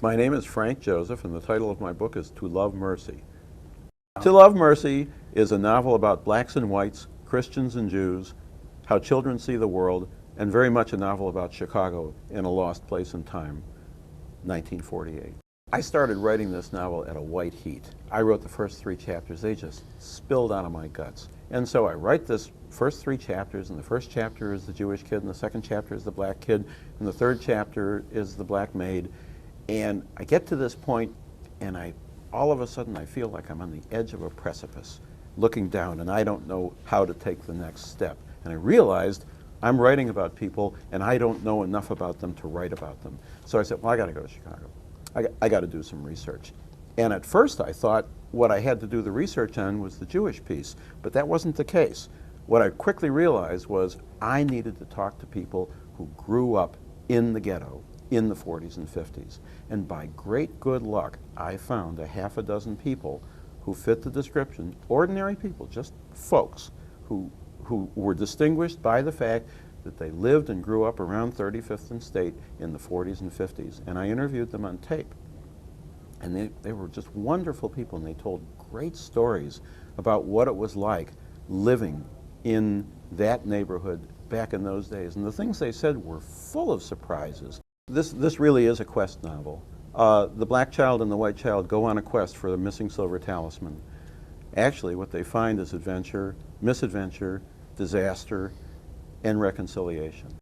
My name is Frank Joseph, and the title of my book is To Love Mercy. To Love Mercy is a novel about blacks and whites, Christians and Jews, how children see the world, and very much a novel about Chicago in a lost place in time, 1948. I started writing this novel at a white heat. I wrote the first 3 chapters. They just spilled out of my guts. And so I write this first 3 chapters, and the first chapter is the Jewish kid, and the second chapter is the black kid, and the third chapter is the black maid. And I get to this point, and all of a sudden I feel like I'm on the edge of a precipice, looking down, and I don't know how to take the next step. And I realized I'm writing about people, and I don't know enough about them to write about them. So I said, well, I got to go to Chicago. I got to do some research. And at first I thought what I had to do the research on was the Jewish piece, but that wasn't the case. What I quickly realized was I needed to talk to people who grew up in the ghetto in the 40s and 50s. And by great good luck, I found a half a dozen people who fit the description, ordinary people, just folks who were distinguished by the fact that they lived and grew up around 35th and State in the 40s and 50s. And I interviewed them on tape. And they were just wonderful people, and they told great stories about what it was like living in that neighborhood back in those days. And the things they said were full of surprises. This really is a quest novel. The black child and the white child go on a quest for the missing silver talisman. Actually, what they find is adventure, misadventure, disaster, and reconciliation.